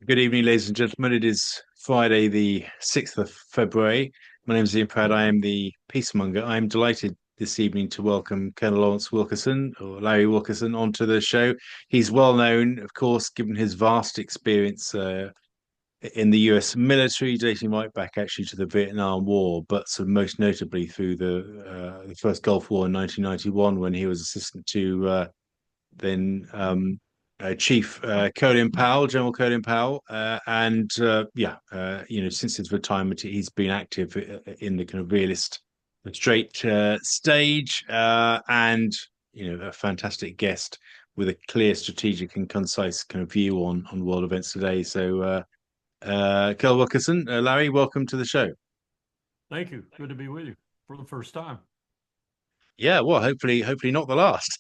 Good evening, ladies and gentlemen. It is Friday, the 6th of February. My name is Ian Pratt. I am the peacemonger. I'm delighted this evening to welcome Colonel Lawrence Wilkerson, or Larry Wilkerson, onto the show. He's well known, of course, given his vast experience in the US military, dating right back actually to the Vietnam War, but sort of most notably through the first Gulf War in 1991, when he was assistant to then Chief Colin Powell, General Colin Powell, and since his retirement, he's been active in the kind of realist straight stage, and a fantastic guest with a clear, strategic, and concise kind of view on world events today. So, Colonel Wilkerson, Larry, welcome to the show. Thank you. Good to be with you for the first time. Yeah, well, hopefully not the last.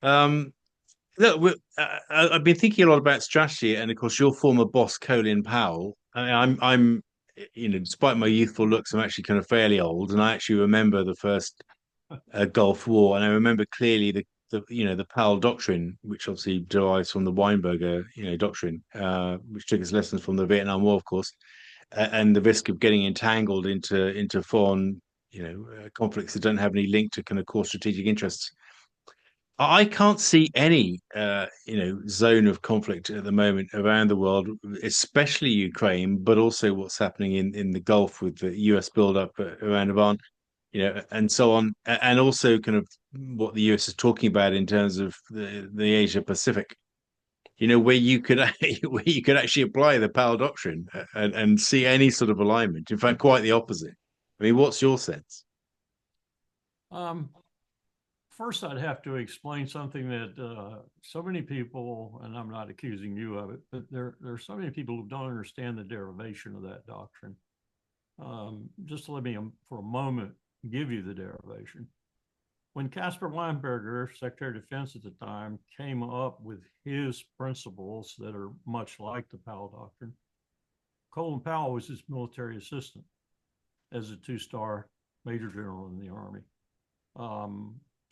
um, Look, I've been thinking a lot about strategy, and of course, your former boss, Colin Powell. Despite my youthful looks, I'm actually kind of fairly old, and I actually remember the first Gulf War, and I remember clearly the Powell Doctrine, which obviously derives from the Weinberger Doctrine, which took its lessons from the Vietnam War, of course, and the risk of getting entangled into foreign conflicts that don't have any link to kind of core strategic interests. I can't see any, zone of conflict at the moment around the world, especially Ukraine, but also what's happening in the Gulf with the US buildup around Iran, and so on, and also kind of what the US is talking about in terms of the Asia Pacific, where you could where you could actually apply the Powell Doctrine and see any sort of alignment. In fact, quite the opposite. I mean, what's your sense? Um, First, I'd have to explain something that so many people, and I'm not accusing you of it, but there are so many people who don't understand the derivation of that doctrine. Just let me, for a moment, give you the derivation. When Caspar Weinberger, Secretary of Defense at the time, came up with his principles that are much like the Powell Doctrine, Colin Powell was his military assistant as a two-star major general in the Army.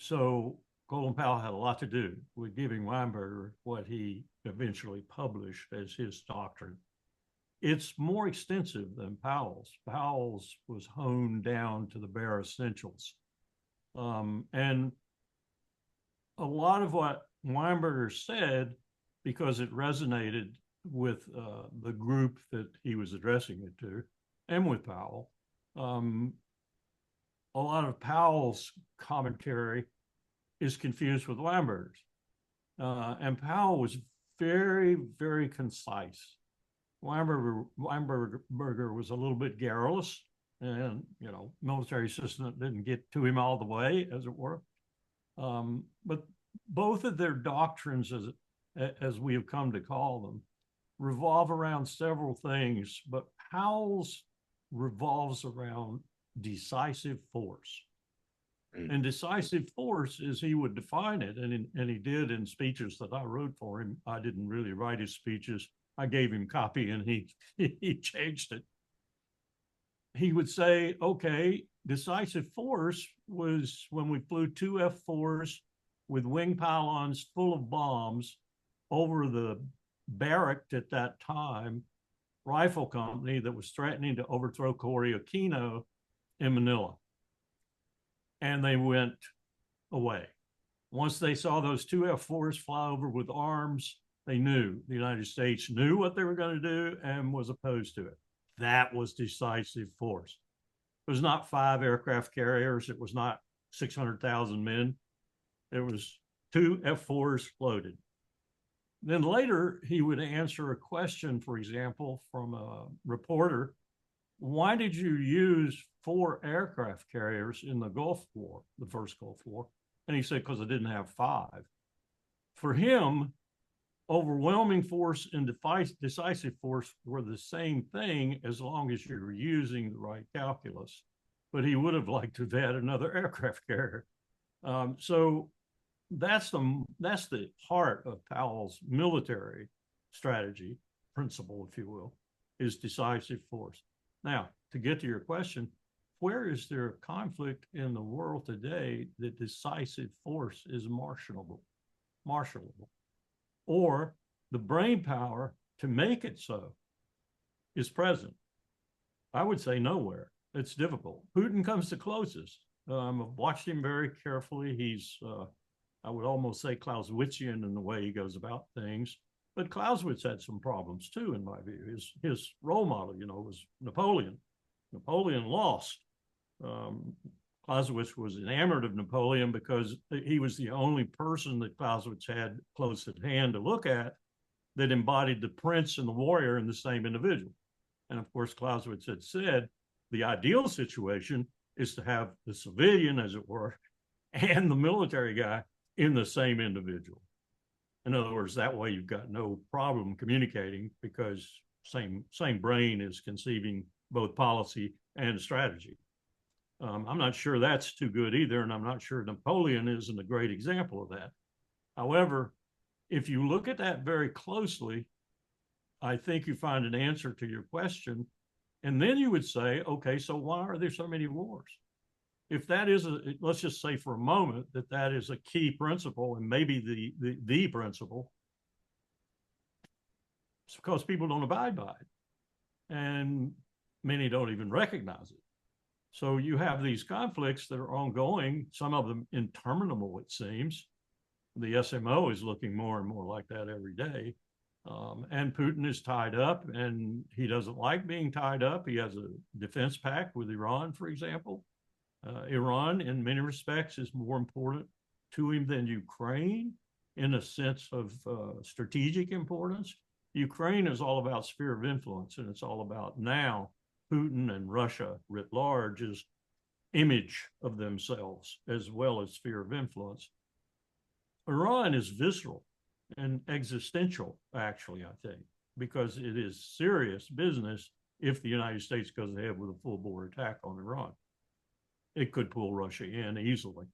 So Colin Powell had a lot to do with giving Weinberger what he eventually published as his doctrine. It's more extensive than Powell's. Powell's was honed down to the bare essentials. And a lot of what Weinberger said, because it resonated with the group that he was addressing it to, and with Powell, a lot of Powell's commentary is confused with Weinberger's. And Powell was very, very concise. Weinberger was a little bit garrulous, and military assistant didn't get to him all the way, as it were. But both of their doctrines, as we have come to call them, revolve around several things, but Powell's revolves around decisive force. And decisive force, as he would define it, and he did in speeches that I wrote for him. I didn't really write his speeches. I gave him copy, and he changed it. He would say, okay, decisive force was when we flew two F-4s with wing pylons full of bombs over the barracked at that time rifle company that was threatening to overthrow Corey Aquino in Manila. And they went away. Once they saw those two F-4s fly over with arms, they knew the United States knew what they were going to do and was opposed to it. That was decisive force. It was not 5 aircraft carriers. It was not 600,000 men. It was two F-4s loaded. Then later, he would answer a question, for example, from a reporter. Why did you use 4 aircraft carriers in the Gulf War, the first Gulf War? And he said, because I didn't have 5. For him, overwhelming force and decisive force were the same thing as long as you're using the right calculus. But he would have liked to have had another aircraft carrier. So that's the heart of Powell's military strategy principle, if you will, is decisive force. Now, to get to your question, where is there a conflict in the world today that decisive force is marshalable, or the brain power to make it so is present? I would say nowhere. It's difficult. Putin comes the closest. I've watched him very carefully. He's, I would almost say, Clausewitzian in the way he goes about things. But Clausewitz had some problems too, in my view. His role model, was Napoleon. Napoleon lost. Clausewitz was enamored of Napoleon because he was the only person that Clausewitz had close at hand to look at that embodied the prince and the warrior in the same individual. And of course, Clausewitz had said the ideal situation is to have the civilian, as it were, and the military guy in the same individual. In other words, that way you've got no problem communicating because same brain is conceiving both policy and strategy. I'm not sure that's too good either, and I'm not sure Napoleon isn't a great example of that. However, if you look at that very closely, I think you find an answer to your question. And then you would say, okay, so why are there so many wars? If that is let's just say for a moment that is a key principle and maybe the principle, it's because people don't abide by it. And many don't even recognize it. So you have these conflicts that are ongoing, some of them interminable, it seems. The SMO is looking more and more like that every day. And Putin is tied up, and he doesn't like being tied up. He has a defense pact with Iran, for example. Iran, in many respects, is more important to him than Ukraine in a sense of strategic importance. Ukraine is all about sphere of influence, and it's all about now Putin and Russia writ large's image of themselves as well as sphere of influence. Iran is visceral and existential, actually, I think, because it is serious business if the United States goes ahead with a full-bore attack on Iran. It could pull Russia in easily,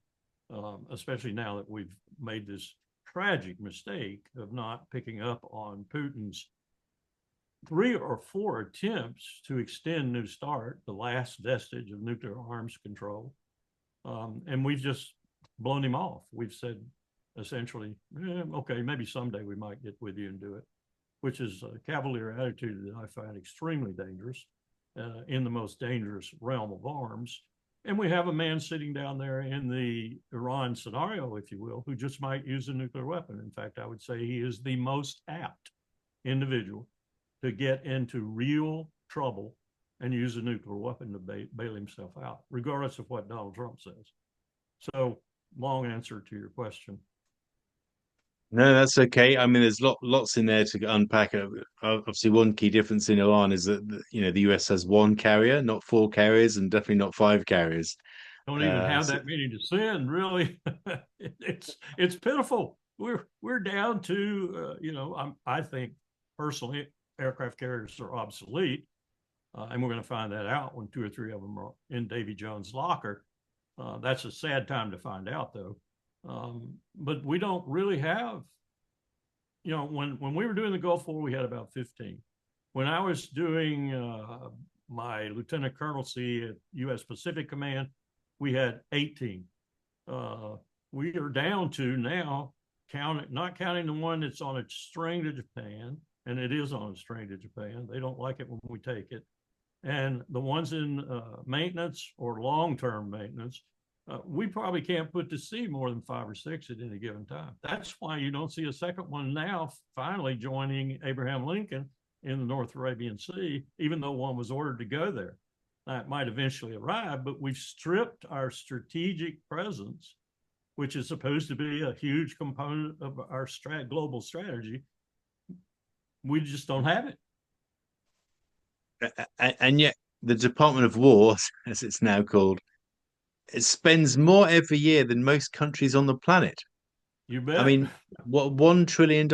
especially now that we've made this tragic mistake of not picking up on Putin's 3 or 4 attempts to extend New START, the last vestige of nuclear arms control. And we've just blown him off. We've said, essentially, okay, maybe someday we might get with you and do it, which is a cavalier attitude that I find extremely dangerous in the most dangerous realm of arms. And we have a man sitting down there in the Iran scenario, if you will, who just might use a nuclear weapon. In fact, I would say he is the most apt individual to get into real trouble and use a nuclear weapon to bail himself out, regardless of what Donald Trump says. So, long answer to your question. No, that's okay. I mean, there's lots in there to unpack. Obviously, one key difference in Iran is that the US has 1 carrier, not 4 carriers, and definitely not 5 carriers. Don't even have that many to send, really. It's pitiful. We're down to I think personally, aircraft carriers are obsolete, and we're going to find that out when 2 or 3 of them are in Davy Jones' locker. That's a sad time to find out, though. But we don't really have, when we were doing the Gulf War, we had about 15. When I was doing my lieutenant colonelcy at U.S. Pacific Command, we had 18. We are down to now, not counting the one that's on a string to Japan, and it is on a string to Japan. They don't like it when we take it. And the ones in maintenance or long-term maintenance, we probably can't put to sea more than 5 or 6 at any given time. That's why you don't see a second one now finally joining Abraham Lincoln in the North Arabian Sea, even though one was ordered to go there. Now, it might eventually arrive, but we've stripped our strategic presence, which is supposed to be a huge component of our global strategy. We just don't have it. And yet the Department of War, as it's now called, it spends more every year than most countries on the planet. You bet. I mean, what $1 trillion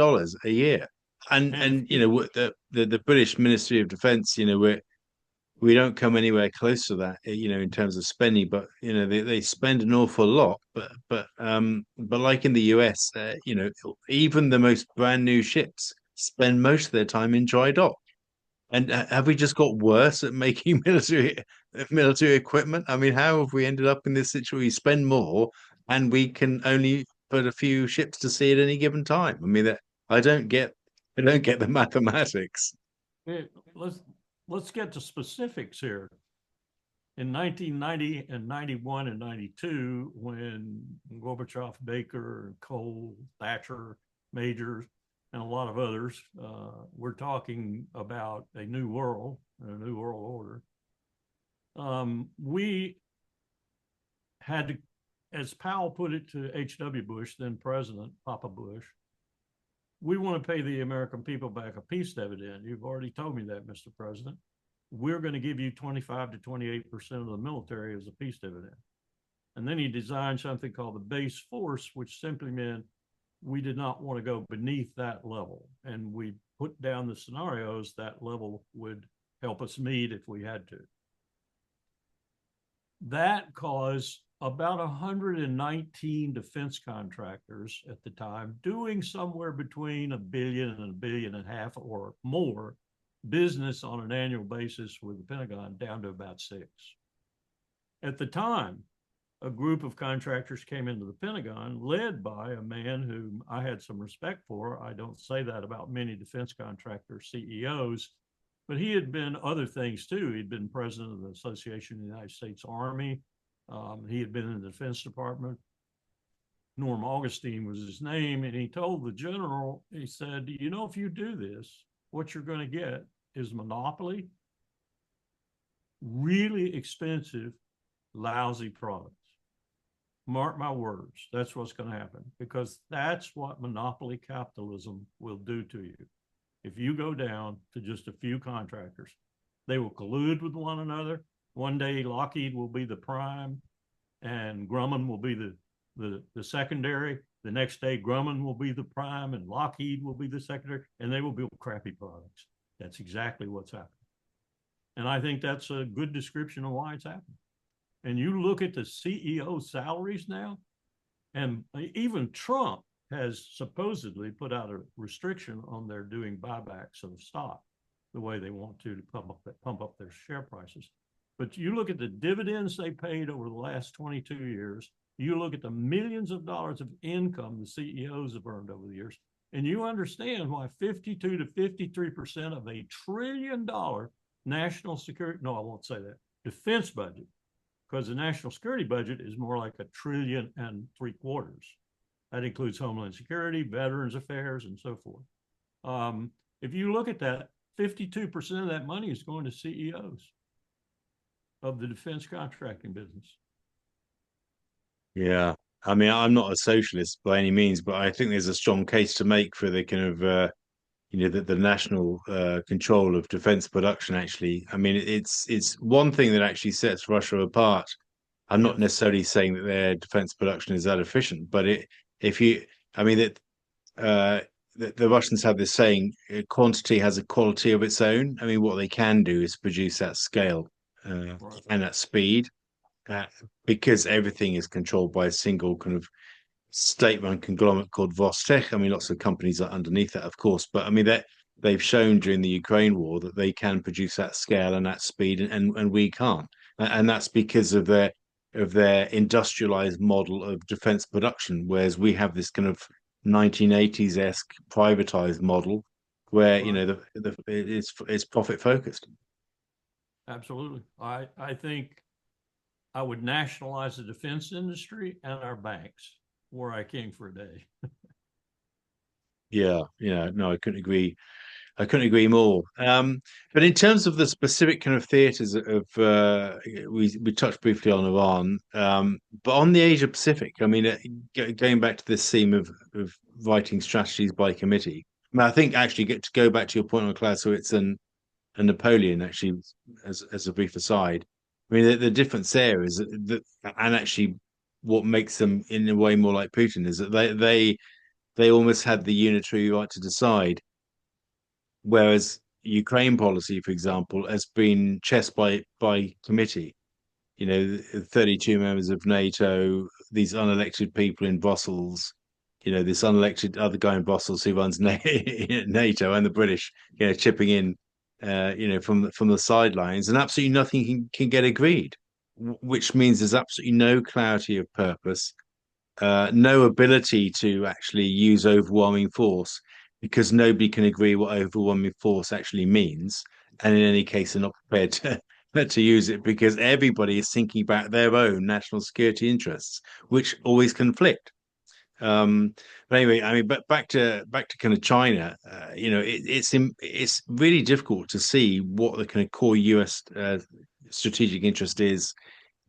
a year, and the British Ministry of Defence, we don't come anywhere close to that, in terms of spending. But they spend an awful lot. But like in the US, even the most brand new ships spend most of their time in dry dock. And have we just got worse at making military equipment? I mean, how have we ended up in this situation? We spend more, and we can only put a few ships to sea at any given time. I mean, I don't get They don't get the mathematics. Hey, let's get to specifics here. In 1990 and 91 and 92, when Gorbachev, Baker, Cole, Thatcher, Majors, and a lot of others, we're talking about a new world, a new world order. We had to, as Powell put it to H.W. Bush, then President, Papa Bush, we want to pay the American people back a peace dividend. You've already told me that, Mr. President. We're going to give you 25 to 28% of the military as a peace dividend. And then he designed something called the base force, which simply meant we did not want to go beneath that level. And we put down the scenarios that level would help us meet if we had to. That caused about 119 defense contractors at the time doing somewhere between $1 billion and $1.5 billion or more business on an annual basis with the Pentagon down to about 6. At the time, a group of contractors came into the Pentagon led by a man whom I had some respect for. I don't say that about many defense contractor CEOs, but he had been other things too. He'd been president of the Association of the United States Army. He had been in the Defense Department. Norm Augustine was his name. And he told the general, he said, you know, if you do this, what you're going to get is monopoly, really expensive, lousy products. Mark my words, that's what's going to happen, because that's what monopoly capitalism will do to you. If you go down to just a few contractors, they will collude with one another. One day Lockheed will be the prime and Grumman will be the secondary. The next day Grumman will be the prime and Lockheed will be the secondary, and they will build crappy products. That's exactly what's happening. And I think that's a good description of why it's happening. And you look at the CEO salaries now, and even Trump has supposedly put out a restriction on their doing buybacks of stock the way they want to pump up their share prices. But you look at the dividends they paid over the last 22 years, you look at the millions of dollars of income the CEOs have earned over the years, and you understand why 52 to 53% of $1 trillion national security, no, I won't say that, defense budget, because the national security budget is more like $1.75 trillion. That includes Homeland Security, Veterans Affairs, and so forth. If you look at that, 52% of that money is going to CEOs of the defense contracting business. Yeah. I mean, I'm not a socialist by any means, but I think there's a strong case to make for the kind of the national control of defense production. Actually, I mean, it's one thing that actually sets Russia apart. I'm not Yes. necessarily saying that their defense production is that efficient, but if you, I mean, uh, the Russians have this saying, quantity has a quality of its own. I mean, what they can do is produce at scale Right. and at speed, uh, because everything is controlled by a single kind of state-run conglomerate called Vostech. I mean, lots of companies are underneath that, of course, but I mean that they've shown during the Ukraine war that they can produce at scale and at speed, and we can't, and that's because of their industrialized model of defense production, whereas we have this kind of 1980s-esque privatized model where Right. it's profit focused. Absolutely. I think I would nationalize the defense industry and our banks were I king for a day. Yeah, yeah, no, I couldn't agree more. But in terms of the specific kind of theatres of we touched briefly on Iran, but on the Asia Pacific, I mean, going back to this theme of writing strategies by committee. I mean, I think actually get to go back to your point on Clausewitz and Napoleon, actually, as a brief aside. I mean, the difference there is that, and actually, what makes them in a way more like Putin is that they almost had the unitary right to decide. Whereas Ukraine policy, for example, has been chessed by committee. 32 members of NATO, these unelected people in Brussels, this unelected other guy in Brussels who runs NATO and the British, chipping in, from the sidelines, and absolutely nothing can get agreed, which means there's absolutely no clarity of purpose, no ability to actually use overwhelming force. because nobody can agree what overwhelming force actually means, and in any case, they're not prepared to use it because everybody is thinking about their own national security interests, which always conflict. But anyway, I mean, but back to kind of China, it's really difficult to see what the kind of core U.S. Strategic interest is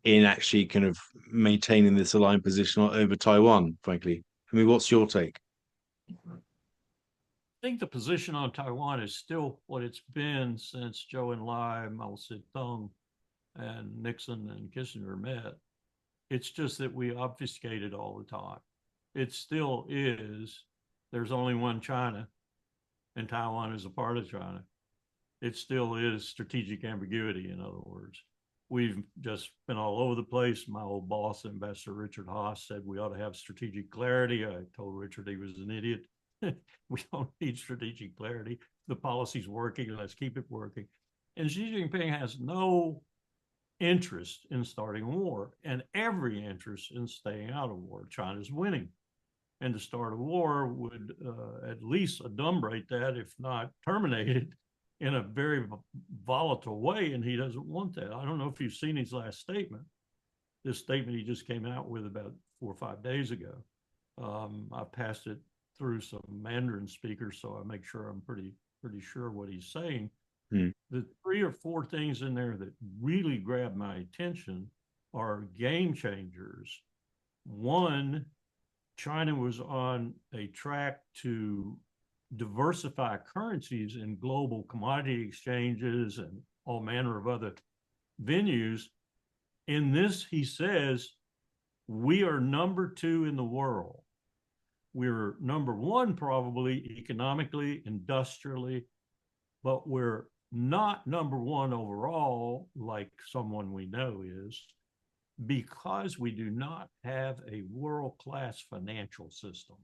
in actually kind of maintaining this aligned position over Taiwan. Frankly, I mean, what's your take? I think the position on Taiwan is still what it's been since Zhou Enlai, Mao Zedong, and Nixon and Kissinger met. It's just that we obfuscate it all the time. It still is. There's only one China, and Taiwan is a part of China. It still is strategic ambiguity, in other words. We've just been all over the place. My old boss, Ambassador Richard Haas, said we ought to have strategic clarity. I told Richard he was an idiot. We don't need strategic clarity. The policy's working. Let's keep it working. And Xi Jinping has no interest in starting war and every interest in staying out of war. China's winning. And to start a war would at least adumbrate that, if not terminate it, in a very volatile way. And he doesn't want that. I don't know if you've seen his last statement. This statement he just came out with about 4 or 5 days ago. I passed it through some Mandarin speakers, so I make sure I'm pretty sure what he's saying. The 3 or 4 things in there that really grab my attention are game changers. One, China was on a track to diversify currencies in global commodity exchanges and all manner of other venues. In this, he says, we are number 2 in the world. We're number 1 probably economically, industrially, but we're not number 1 overall like someone we know is, because we do not have a world-class financial system.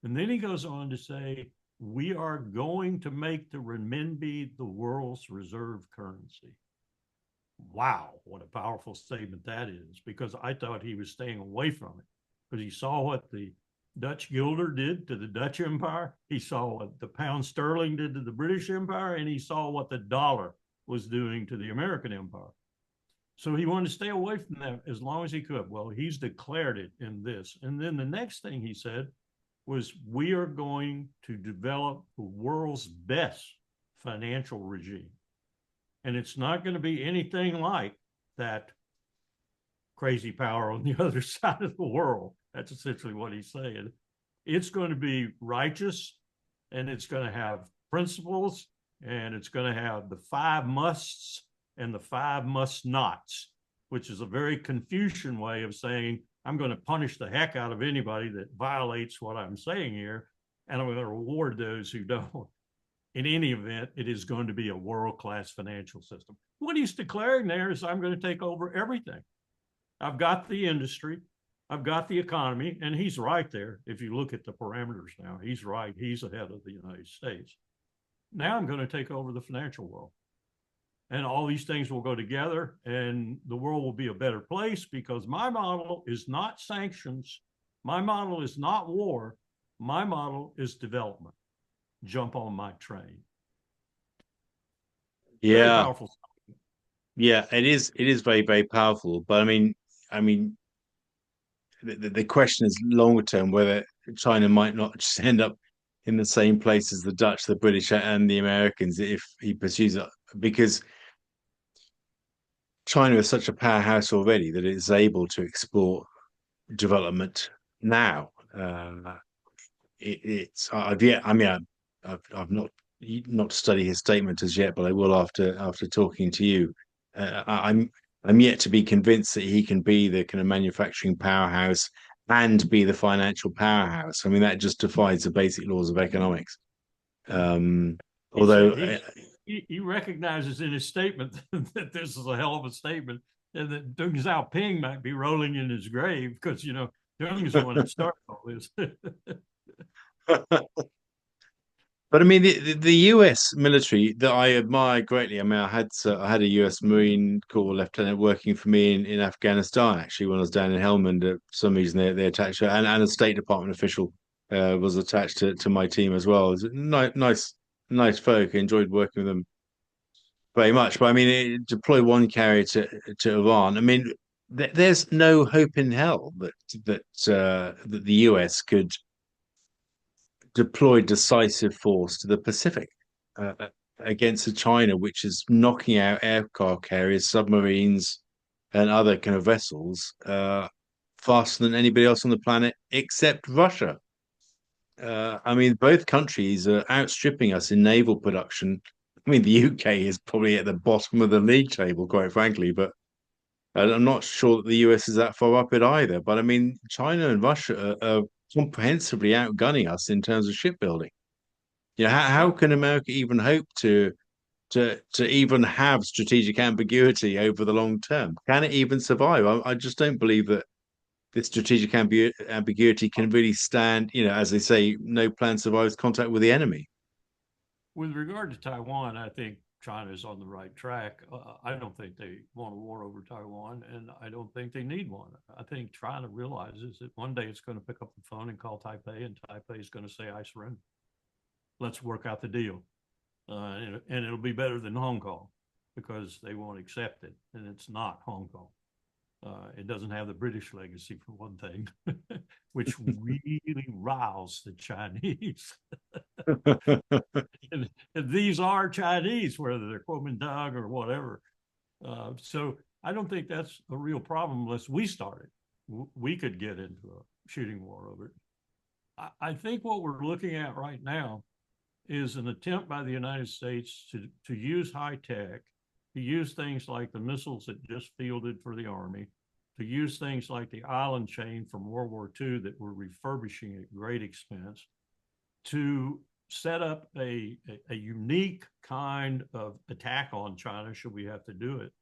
And then he goes on to say, we are going to make the renminbi the world's reserve currency. Wow, what a powerful statement that is, because I thought he was staying away from it, because he saw what the Dutch guilder did to the Dutch Empire. He saw what the pound sterling did to the British Empire, and he saw what the dollar was doing to the American Empire. So he wanted to stay away from that as long as he could. Well, he's declared it in this. And then the next thing he said was, we are going to develop the world's best financial regime. And it's not going to be anything like that crazy power on the other side of the world. That's essentially what he's saying. It's going to be righteous, and it's going to have principles, and it's going to have the 5 musts and the 5 must nots, which is a very Confucian way of saying, I'm going to punish the heck out of anybody that violates what I'm saying here, and I'm going to reward those who don't. In any event, it is going to be a world-class financial system. What he's declaring there is, I'm going to take over everything. I've got the industry, I've got the economy, and he's right there. If you look at the parameters now, he's right. He's ahead of the United States. Now I'm going to take over the financial world. And all these things will go together, and the world will be a better place, because my model is not sanctions. My model is not war. My model is development. Jump on my train. Very Yeah, powerful. yeah, it is. It is very, very powerful. But I mean, the question is longer term whether China might not just end up in the same place as the Dutch, the British, and the Americans if he pursues it, because China is such a powerhouse already that it's able to explore development now. It's I've yet I mean I've not studied his statement as yet, but I will after talking to you. I'm yet to be convinced that he can be the kind of manufacturing powerhouse and be the financial powerhouse. I mean, that just defies the basic laws of economics. Um, although He recognizes in his statement that this is a hell of a statement, and that Deng Xiaoping might be rolling in his grave, because Deng is the one that started all this. But I mean, the U.S. military that I admire greatly. I mean, I had a U.S. Marine Corps lieutenant working for me in Afghanistan, actually, when I was down in Helmand. For some reason, they attached her, and a State Department official was attached to my team as well. It was nice folk. I enjoyed working with them very much. But I mean, deploy one carrier to Iran. I mean, there's no hope in hell that the US could deploy decisive force to the Pacific against a China which is knocking out aircraft carriers, submarines, and other kind of vessels faster than anybody else on the planet except Russia. I mean, both countries are outstripping us in naval production. I mean, the UK is probably at the bottom of the league table, quite frankly, but I'm not sure that the US is that far up it either. But I mean, China and Russia are comprehensively outgunning us in terms of shipbuilding. You know, how Well, can America even hope to even have strategic ambiguity over the long term? Can it even survive? I just don't believe that this strategic ambiguity can really stand. You know, as they say, no plan survives contact with the enemy. with regard to Taiwan, I think China is on the right track. I don't think they want a war over Taiwan, and I don't think they need one. I think China realizes that one day it's going to pick up the phone and call Taipei, and Taipei is going to say, "I surrender. Let's work out the deal," and it'll be better than Hong Kong because they won't accept it, and it's not Hong Kong. It doesn't have the British legacy, for one thing, which really riles the Chinese. and these are Chinese, whether they're Kuomintang or whatever. So I don't think that's a real problem unless we start it. We could get into a shooting war over it. I think what we're looking at right now is an attempt by the United States to use high tech, to use things like the missiles it just fielded for the Army, to use things like the island chain from World War II that we're refurbishing at great expense, to set up a unique kind of attack on China should we have to do it.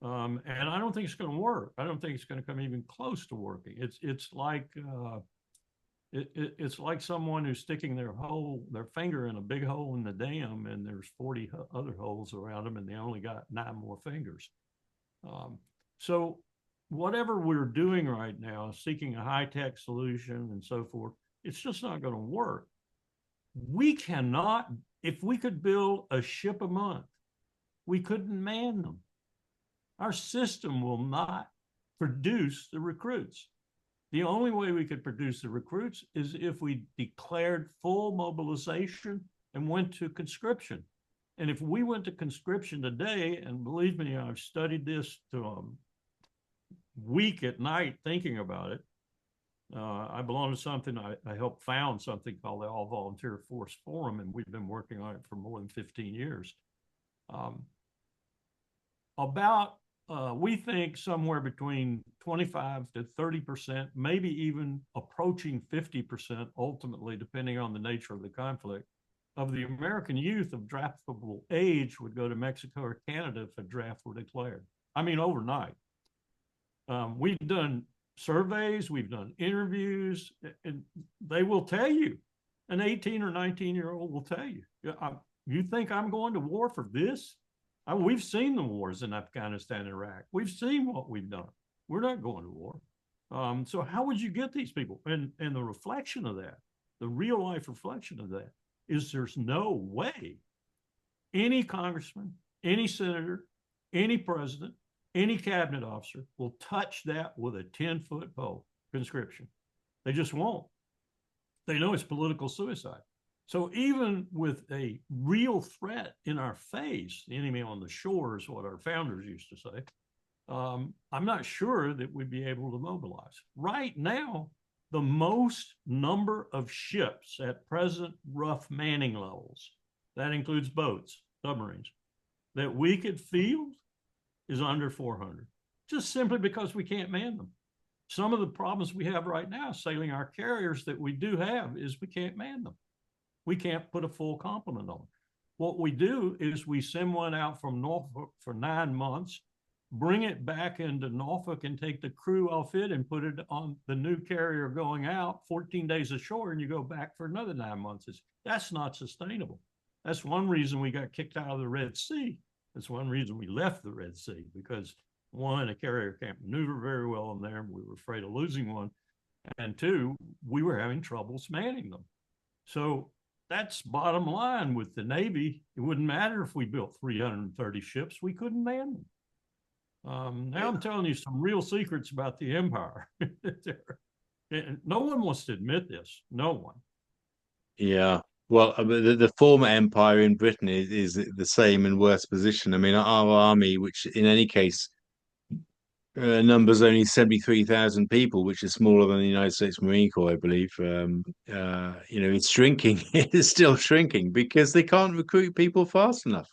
And I don't think it's going to work. I don't think it's going to come even close to working. It's like it's like someone who's sticking their finger in a big hole in the dam, and there's 40 other holes around them, and they only got 9 more fingers. So whatever we're doing right now, seeking a high-tech solution and so forth, it's just not going to work. We cannot, if we could build a ship a month, we couldn't man them. Our system will not produce the recruits. The only way we could produce the recruits is if we declared full mobilization and went to conscription. And if we went to conscription today, and believe me, I've studied this to a week at night thinking about it. I belong to something, I helped found something called the All Volunteer Force Forum, and we've been working on it for more than 15 years. We think somewhere between 25 to 30%, maybe even approaching 50% ultimately, depending on the nature of the conflict, of the American youth of draftable age would go to Mexico or Canada if a draft were declared. I mean, overnight. We've done surveys, we've done interviews, and they will tell you, an 18 or 19-year-old will tell you, you think I'm going to war for this? We've seen the wars in Afghanistan and Iraq. We've seen what we've done. We're not going to war. So how would you get these people? And the reflection of that, the real life reflection of that, is there's no way any congressman, any senator, any president, any cabinet officer will touch that with a 10-foot pole, conscription. They just won't. They know it's political suicide. So even with a real threat in our face, the enemy on the shore is what our founders used to say, I'm not sure that we'd be able to mobilize. Right now, the most number of ships at present rough manning levels, that includes boats, submarines, that we could field is under 400, just simply because we can't man them. Some of the problems we have right now sailing our carriers that we do have is we can't man them. We can't put a full complement on them. What we do is we send one out from Norfolk for 9 months, bring it back into Norfolk and take the crew off it and put it on the new carrier going out 14 days ashore, and you go back for another 9 months. That's not sustainable. That's one reason we got kicked out of the Red Sea. That's one reason we left the Red Sea, because one, a carrier can't maneuver very well in there, and we were afraid of losing one. and two, we were having troubles manning them. So that's bottom line with the Navy. It wouldn't matter if we built 330 ships, we couldn't man them. Now I'm telling you some real secrets about the empire. No one wants to admit this. No one. Yeah. Well, the former empire in Britain is the same and worse position. I mean, our army, which in any case numbers only 73,000 people, which is smaller than the United States Marine Corps, I believe. It's shrinking. It is still shrinking because they can't recruit people fast enough.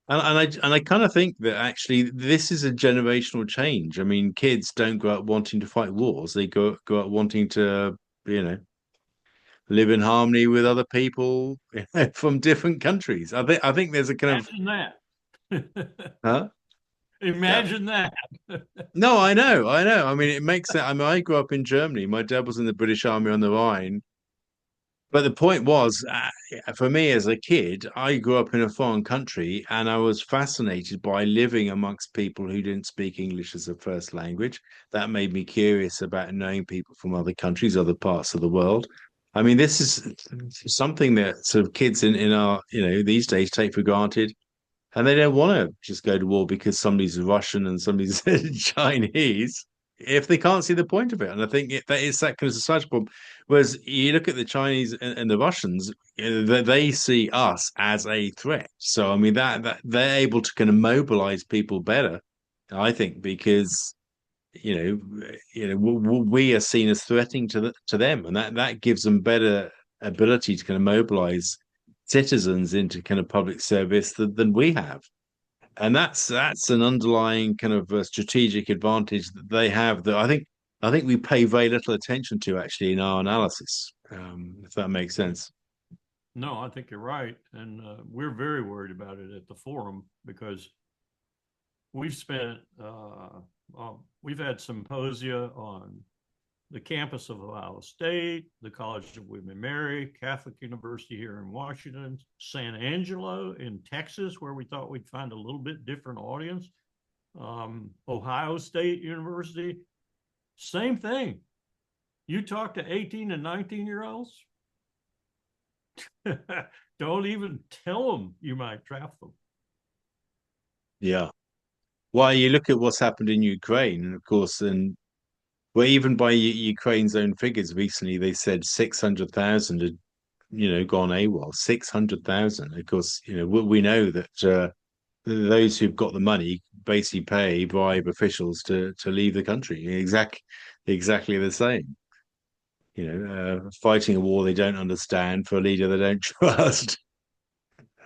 And I kind of think that actually this is a generational change. I mean, kids don't grow up wanting to fight wars. They go up wanting to, you know, live in harmony with other people from different countries. I think there's a kind of Imagine that. huh? Yeah. Imagine that. No, I know. I mean, it makes sense. I mean, I grew up in Germany. My dad was in the British Army on the Rhine. But the point was, for me as a kid, I grew up in a foreign country and I was fascinated by living amongst people who didn't speak English as a first language. That made me curious about knowing people from other countries, other parts of the world. I mean, this is something that sort of kids in our, these days take for granted. And they don't want to just go to war because somebody's Russian and somebody's Chinese if they can't see the point of it. And I think that is that kind of societal problem. Whereas you look at the Chinese and the Russians, they see us as a threat. So I mean that they're able to kind of mobilize people better, I think, because we are seen as threatening to them, and that gives them better ability to kind of mobilize citizens into kind of public service than we have. And that's an underlying kind of strategic advantage that they have that I think we pay very little attention to actually in our analysis, if that makes sense. No, I think you're right. And we're very worried about it at the forum because we've spent, we've had symposia on the campus of Ohio State, the College of William and Mary, Catholic University here in Washington, San Angelo in Texas, where we thought we'd find a little bit different audience, Ohio State University, same thing. You talk to 18 and 19-year-olds, don't even tell them you might draft them. Yeah. Well, you look at what's happened in Ukraine, and of course, and well, even by Ukraine's own figures recently, they said 600,000 had, gone AWOL. 600,000. Of course, we know that those who've got the money basically bribe officials to leave the country. Exactly the same. Fighting a war they don't understand for a leader they don't trust.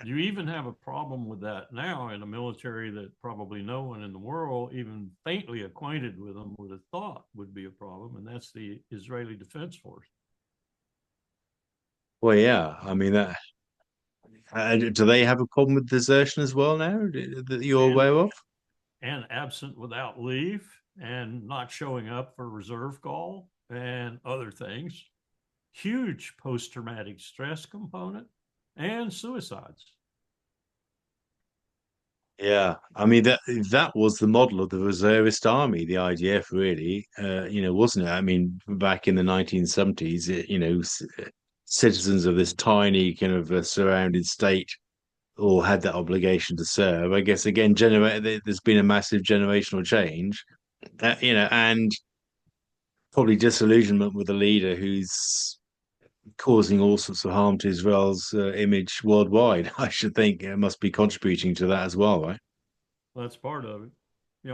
You even have a problem with that now in a military that probably no one in the world, even faintly acquainted with them, would have thought would be a problem, and that's the Israeli Defense Force. Well, yeah. I mean, do they have a problem with desertion as well now that you're And aware of? and absent without leave and not showing up for reserve call and other things. Huge post-traumatic stress component and suicides. Yeah, I mean that was the model of the reservist army, the IDF, really, wasn't it? I mean, back in the 1970s, citizens of this tiny kind of surrounded state all had that obligation to serve. I guess again, there's been a massive generational change, and probably disillusionment with a leader who's causing all sorts of harm to Israel's image worldwide. I should think it must be contributing to that as well, right? That's part of it.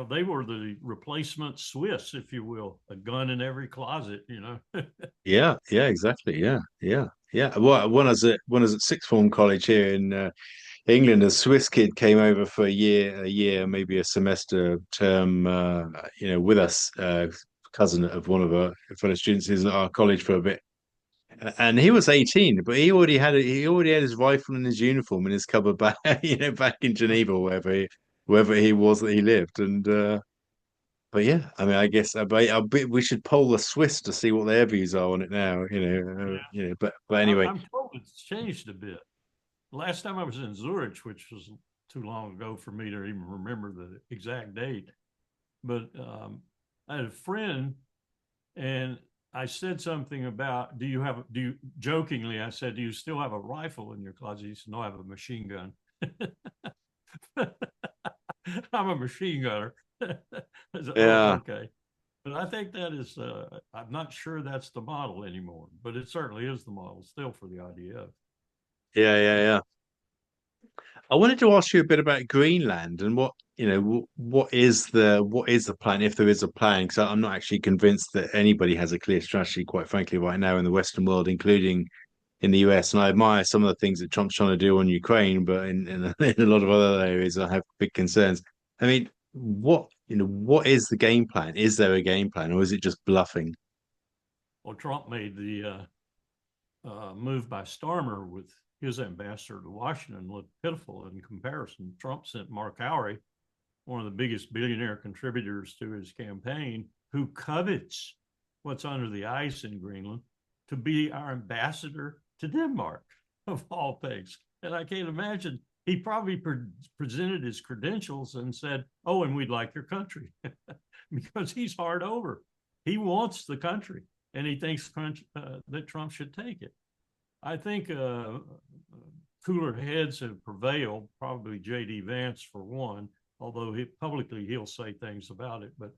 They were the replacement Swiss, if you will, a gun in every closet. Yeah, exactly. Yeah. Well, when I was at sixth form college here in England, a Swiss kid came over for a year, maybe a semester term, with us, cousin of one of our fellow students who's at our college for a bit. And he was 18, but he already had his rifle and his uniform in his cupboard back, back in Geneva, or wherever he was that he lived. And but yeah, I mean, I guess we should poll the Swiss to see what their views are on it now. But anyway, I'm told it's changed a bit. Last time I was in Zurich, which was too long ago for me to even remember the exact date, but I had a friend, and I said something about, jokingly, I said, do you still have a rifle in your closet? He said, no, I have a machine gun. I'm a machine gunner. I said, oh, Yeah, okay. But I think that is, I'm not sure that's the model anymore, but it certainly is the model still for the IDF. yeah. I wanted to ask you a bit about Greenland and what, what is the plan, if there is a plan, because I'm not actually convinced that anybody has a clear strategy, quite frankly, right now in the Western world, including in the US. And I admire some of the things that Trump's trying to do on Ukraine, but in a lot of other areas, I have big concerns. I mean, what is the game plan? Is there a game plan, or is it just bluffing? Well, Trump made the move by Starmer with his ambassador to Washington look pitiful in comparison. Trump sent Mark Howry, one of the biggest billionaire contributors to his campaign, who covets what's under the ice in Greenland, to be our ambassador to Denmark, of all things. And I can't imagine, he probably presented his credentials and said, oh, and we'd like your country, because he's hard over. He wants the country, and he thinks that Trump should take it. I think cooler heads have prevailed, probably J.D. Vance for one, although publicly he'll say things about it. But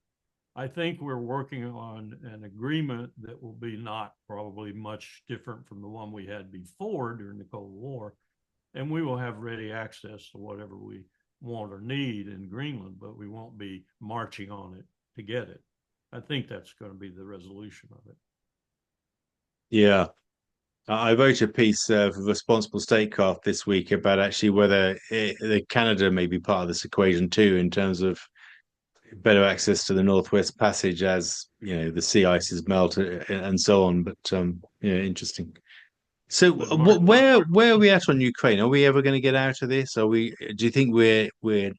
I think we're working on an agreement that will be not probably much different from the one we had before during the Cold War. And we will have ready access to whatever we want or need in Greenland, but we won't be marching on it to get it. I think that's going to be the resolution of it. Yeah. I wrote a piece for Responsible Statecraft this week about actually whether Canada may be part of this equation too, in terms of better access to the Northwest Passage as the sea ices melt and so on. But interesting. So, But Mark, where are we at on Ukraine? Are we ever going to get out of this? Are we? Do you think we're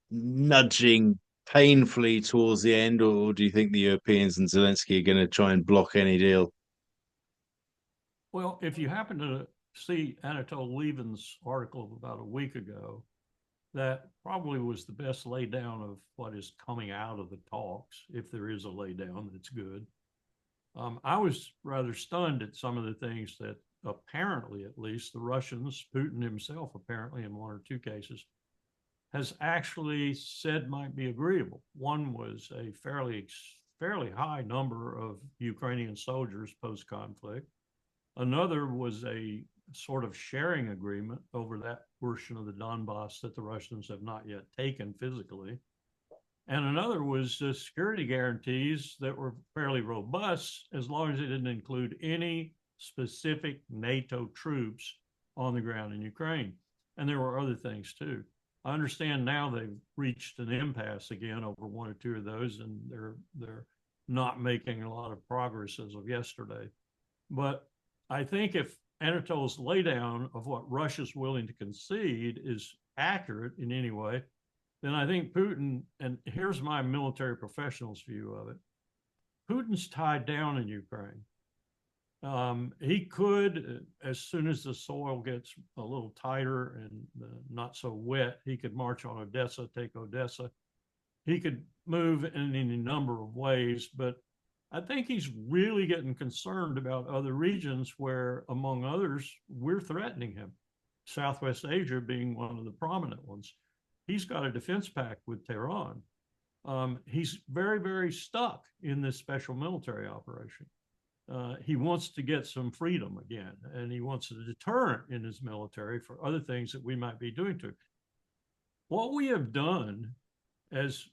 nudging painfully towards the end, or do you think the Europeans and Zelensky are going to try and block any deal? well, if you happen to see Anatol Lieven's article of about a week ago, that probably was the best laydown of what is coming out of the talks, if there is a laydown that's good. I was rather stunned at some of the things that apparently, at least, the Russians, Putin himself, apparently in one or two cases, has actually said might be agreeable. One was a fairly high number of Ukrainian soldiers post-conflict. Another was a sort of sharing agreement over that portion of the Donbass that the Russians have not yet taken physically. And another was security guarantees that were fairly robust, as long as it didn't include any specific NATO troops on the ground in Ukraine. And there were other things too. I understand now they've reached an impasse again over one or two of those, and they're not making a lot of progress as of yesterday. But I think if Anatol's laydown of what Russia's willing to concede is accurate in any way, then I think Putin, and here's my military professional's view of it, Putin's tied down in Ukraine. He could, as soon as the soil gets a little tighter and not so wet, he could march on Odessa, take Odessa. He could move in any number of ways, but I think he's really getting concerned about other regions where, among others, we're threatening him. Southwest Asia being one of the prominent ones. He's got a defense pact with Tehran. He's very, very stuck in this special military operation. He wants to get some freedom again, and he wants a deterrent in his military for other things that we might be doing to him. What we have done, as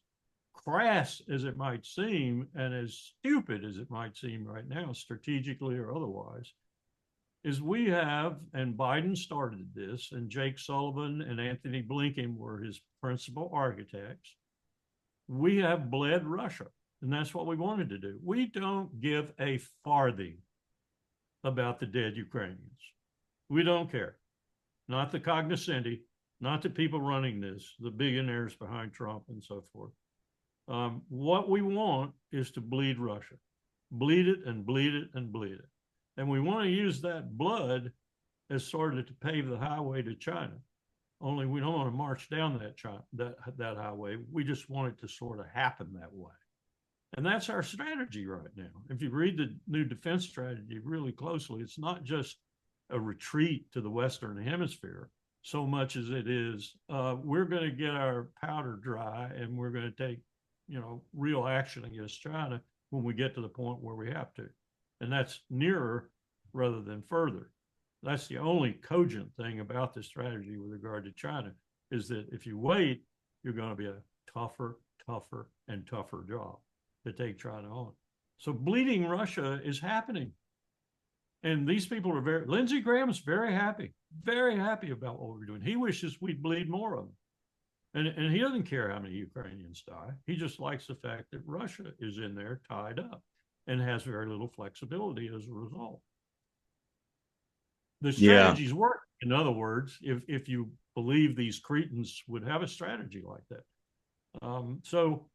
crass as it might seem, and as stupid as it might seem right now, strategically or otherwise, is we have, and Biden started this, and Jake Sullivan and Anthony Blinken were his principal architects. We have bled Russia, and that's what we wanted to do. We don't give a farthing about the dead Ukrainians. We don't care. Not the cognoscenti, not the people running this, the billionaires behind Trump and so forth. What we want is to bleed Russia, bleed it and bleed it and bleed it. And we want to use that blood as sort of to pave the highway to China. Only we don't want to march down that highway. We just want it to sort of happen that way. And that's our strategy right now. If you read the new defense strategy really closely, it's not just a retreat to the Western Hemisphere so much as it is, we're going to get our powder dry and we're going to take, real action against China when we get to the point where we have to. And that's nearer rather than further. That's the only cogent thing about this strategy with regard to China, is that if you wait, you're going to be a tougher, and tougher job to take China on. So bleeding Russia is happening. And these people are Lindsey Graham is very happy about what we're doing. He wishes we'd bleed more of them. And he doesn't care how many Ukrainians die. He just likes the fact that Russia is in there tied up and has very little flexibility as a result. The strategies work. In other words, if you believe these cretins would have a strategy like that. So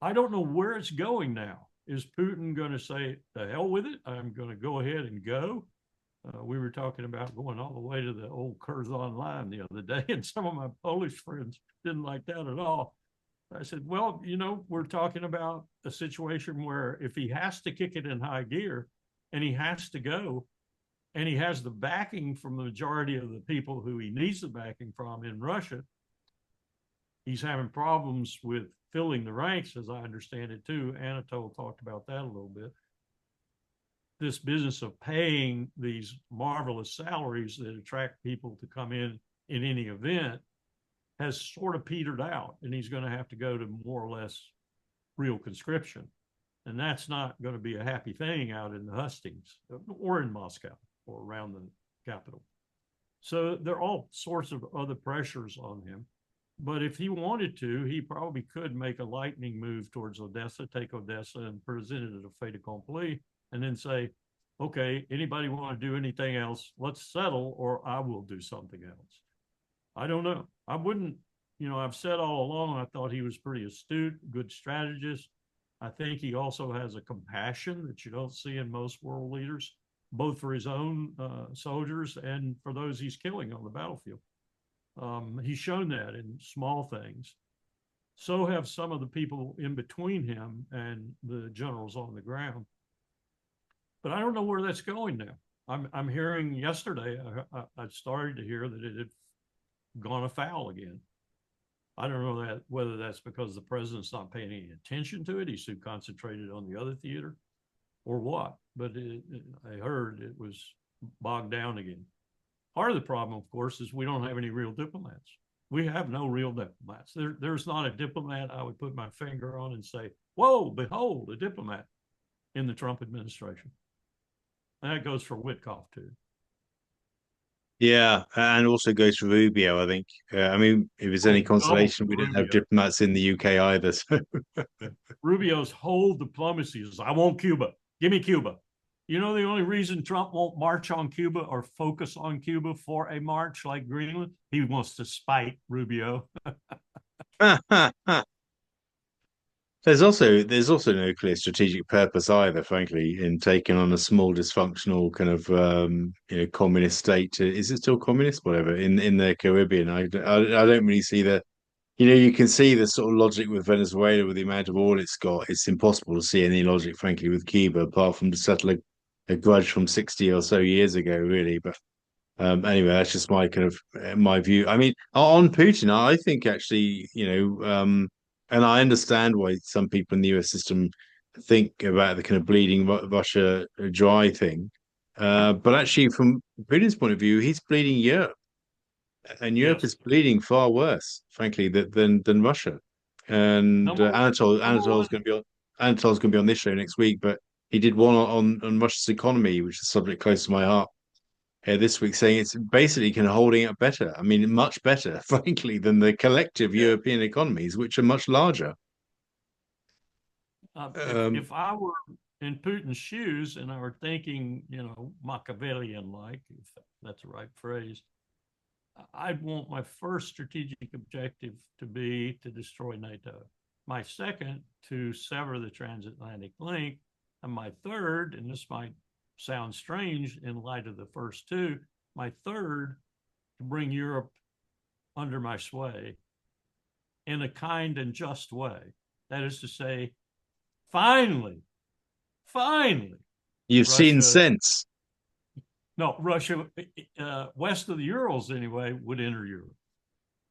I don't know where it's going now. Is Putin going to say, the hell with it? I'm going to go ahead and go. We were talking about going all the way to the old Curzon line the other day, and some of my Polish friends didn't like that at all. I said, well, we're talking about a situation where if he has to kick it in high gear and he has to go, and he has the backing from the majority of the people who he needs the backing from in Russia, he's having problems with filling the ranks, as I understand it too. Anatole talked about that a little bit. This business of paying these marvelous salaries that attract people to come in any event has sort of petered out, and he's going to have to go to more or less real conscription. And that's not going to be a happy thing out in the hustings or in Moscow or around the capital. So there are all sorts of other pressures on him. But if he wanted to, he probably could make a lightning move towards Odessa, take Odessa, and present it as a fait accompli, and then say, okay, anybody want to do anything else? Let's settle, or I will do something else. I don't know. I wouldn't, I've said all along, I thought he was pretty astute, good strategist. I think he also has a compassion that you don't see in most world leaders, both for his own soldiers and for those he's killing on the battlefield. He's shown that in small things. So have some of the people in between him and the generals on the ground. But I don't know where that's going now. I'm hearing yesterday, I started to hear that it had gone afoul again. I don't know whether that's because the president's not paying any attention to it. He's too concentrated on the other theater or what. But I heard it was bogged down again. Part of the problem, of course, is we don't have any real diplomats. We have no real diplomats. There's not a diplomat I would put my finger on and say, whoa, behold, a diplomat in the Trump administration. And that goes for Witkoff, too. Yeah, and also goes for Rubio, I think. I mean, if it's any consolation, we don't have diplomats in the UK either. So. Rubio's whole diplomacy is, I want Cuba. Give me Cuba. The only reason Trump won't march on Cuba or focus on Cuba for a march like Greenland, he wants to spite Rubio. There's also no clear strategic purpose either, frankly, in taking on a small dysfunctional kind of communist state. Is it still communist? Whatever in the Caribbean. I don't really see the. You can see the sort of logic with Venezuela with the amount of oil it's got. It's impossible to see any logic, frankly, with Cuba, apart from to settle a grudge from 60 or so years ago, really. But anyway, that's just my kind of my view. I mean, on Putin, I think actually, and I understand why some people in the US system think about the kind of bleeding Russia dry thing. But actually, from Putin's point of view, he's bleeding Europe, and Europe is bleeding far worse, frankly, than Russia. And Anatole's going to be on this show next week, but he did one on Russia's economy, which is a subject close to my heart. This week, saying it's basically kind of holding up better. I mean, much better, frankly, than the collective European economies, which are much larger. If I were in Putin's shoes and I were thinking, Machiavellian-like, if that's the right phrase, I'd want my first strategic objective to be to destroy NATO. My second, to sever the transatlantic link. And my third, and this might sound strange in light of the first two, my third, to bring Europe under my sway in a kind and just way. That is to say, finally, finally, You've seen Russia, sense. no, Russia, west of the Urals anyway, would enter Europe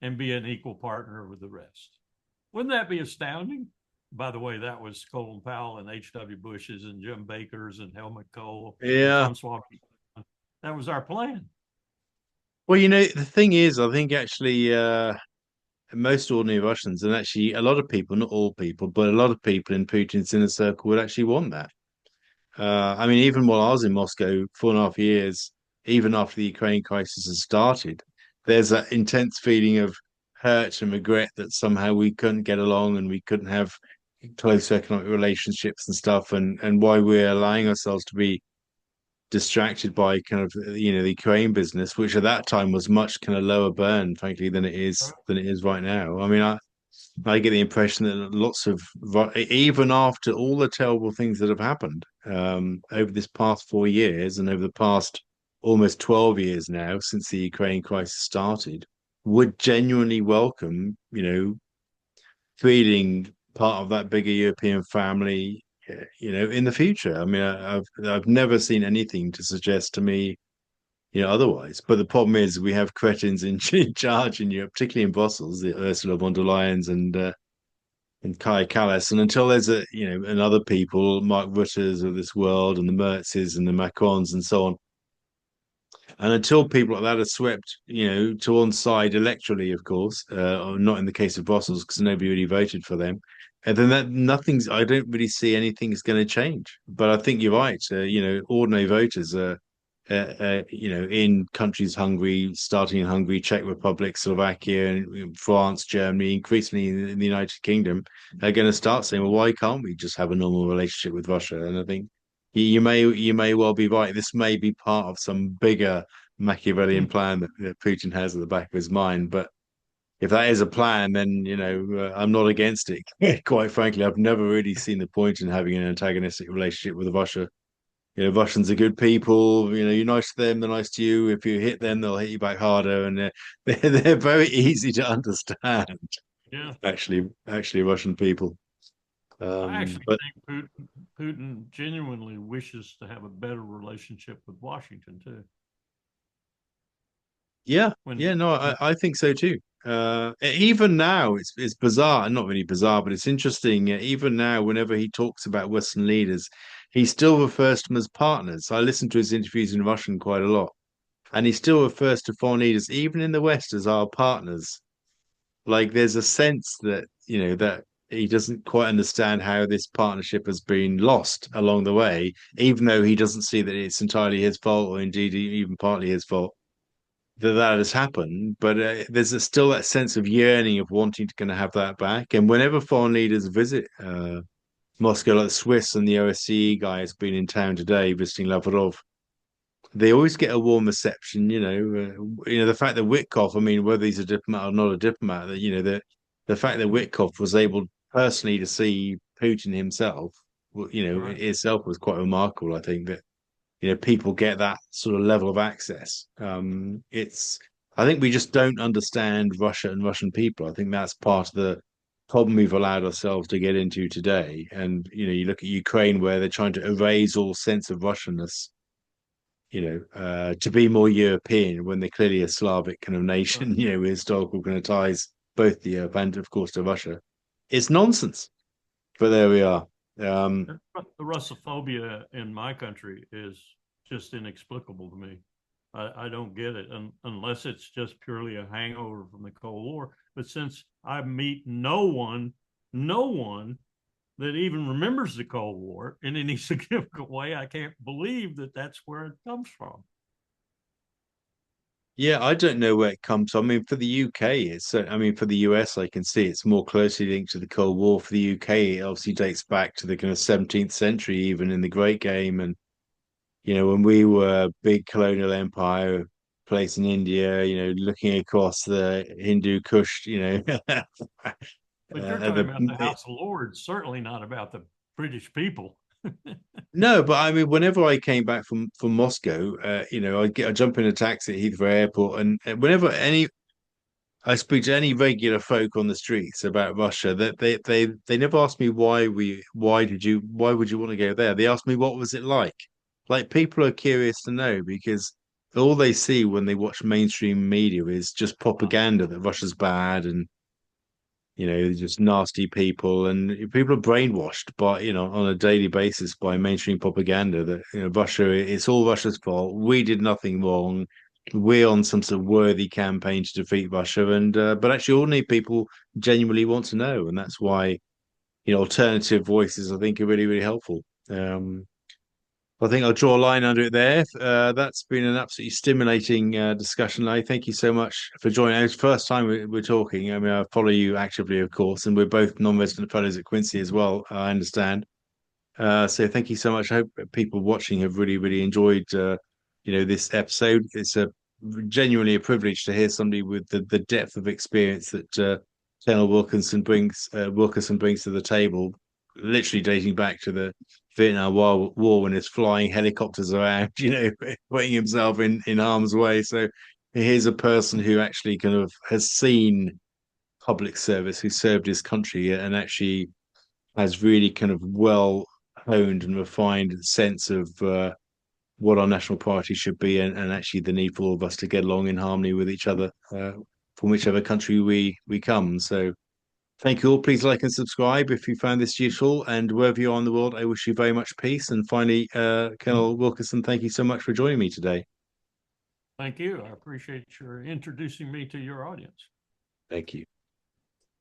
and be an equal partner with the rest. Wouldn't that be astounding? By the way, that was Colin Powell and H.W. Bush's and Jim Baker's and Helmut Kohl and Yeah. Francois. That was our plan. Well, the thing is, I think actually, most ordinary Russians, and actually a lot of people, not all people, but a lot of people in Putin's inner circle would actually want that. I mean, even while I was in Moscow 4.5 years, even after the Ukraine crisis has started, there's that intense feeling of hurt and regret that somehow we couldn't get along and we couldn't have close economic relationships and stuff, and why we're allowing ourselves to be distracted by kind of the Ukraine business, which at that time was much kind of lower burn, frankly, than it is right now. I mean, I get the impression that lots of even after all the terrible things that have happened over this past 4 years and over the past almost 12 years now since the Ukraine crisis started, would genuinely welcome, feeling part of that bigger European family, in the future. I mean, I've never seen anything to suggest to me, otherwise. But the problem is we have cretins in charge in Europe, particularly in Brussels, the Ursula von der Leyens and Kai Kallas. And until there's and other people, Mark Rutte's of this world and the Merzes and the Macrons and so on, and until people like that are swept, to one side electorally, of course, or not in the case of Brussels because nobody really voted for them, and then I don't really see anything's going to change. But I think you're right. Ordinary voters are, in countries Hungary, starting in Hungary, Czech Republic, Slovakia, and France, Germany, increasingly in the United Kingdom, are going to start saying, well, why can't we just have a normal relationship with Russia? And I think you may well be right. This may be part of some bigger Machiavellian Hmm. plan that Putin has at the back of his mind. But if that is a plan, then I'm not against it. Quite frankly, I've never really seen the point in having an antagonistic relationship with Russia. Russians are good people. You're nice to them, they're nice to you. If you hit them, they'll hit you back harder, and they're very easy to understand. Yeah. Actually, Russian people. I actually But think Putin genuinely wishes to have a better relationship with Washington too. yeah, When, yeah, no, when I think so too. Even now, it's bizarre, not really bizarre, but it's interesting. Even now, whenever he talks about Western leaders, he still refers to them as partners. I listen to his interviews in Russian quite a lot, and he still refers to foreign leaders, even in the West, as our partners. Like there's a sense that that he doesn't quite understand how this partnership has been lost along the way, even though he doesn't see that it's entirely his fault, or indeed even partly his fault that has happened, but there's still that sense of yearning of wanting to kind of have that back. And whenever foreign leaders visit Moscow, like the Swiss and the OSCE guy has been in town today visiting Lavrov, they always get a warm reception. The fact that Witkoff, I mean, whether he's a diplomat or not a diplomat, that the fact that Witkoff was able personally to see Putin himself, right, itself was quite remarkable. I think that people get that sort of level of access. I think we just don't understand Russia and Russian people. I think that's part of the problem we've allowed ourselves to get into today. And you look at Ukraine where they're trying to erase all sense of Russianness, to be more European when they're clearly a Slavic kind of right. nation, with historical kind of ties both to Europe and of course to Russia. It's nonsense. But there we are. Um, The Russophobia in my country is just inexplicable to me. I don't get it unless it's just purely a hangover from the Cold War. But since I meet no one that even remembers the Cold War in any significant way, I can't believe that that's where it comes from. Yeah, I don't know where it comes from. I mean, for the UK, I mean, for the US, I can see it's more closely linked to the Cold War. For the UK, it obviously dates back to the kind of 17th century, even in the Great Game. And, when we were a big colonial empire place in India, looking across the Hindu Kush, But you're talking about the House of Lords, certainly not about the British people. no, but I mean, whenever I came back from Moscow, I jump in a taxi at Heathrow Airport, and whenever I speak to any regular folk on the streets about Russia, that they never ask me why would you want to go there? They ask me what was it like. Like people are curious to know because all they see when they watch mainstream media is just propaganda that Russia's bad and just nasty people, and people are brainwashed by on a daily basis by mainstream propaganda that Russia, it's all Russia's fault. We did nothing wrong. We're on some sort of worthy campaign to defeat Russia, and but actually, ordinary people genuinely want to know, and that's why alternative voices I think are really really helpful. I think I'll draw a line under it there. That's been an absolutely stimulating discussion. I thank you so much for joining. It's the first time we're talking. I mean, I follow you actively, of course, and we're both non-resident fellows at Quincy as well, I understand. So thank you so much. I hope people watching have really, really enjoyed, this episode. It's a genuinely a privilege to hear somebody with the depth of experience that Colonel Wilkerson brings to the table, literally dating back to the Vietnam War when he's flying helicopters around, putting himself in harm's way. So here's a person who actually kind of has seen public service, who served his country, and actually has really kind of well honed and refined sense of what our national priority should be, and actually the need for all of us to get along in harmony with each other from whichever country we come. So thank you all. Please like and subscribe if you found this useful. And wherever you are in the world, I wish you very much peace. And finally, Colonel Wilkerson, thank you so much for joining me today. Thank you. I appreciate your introducing me to your audience. Thank you.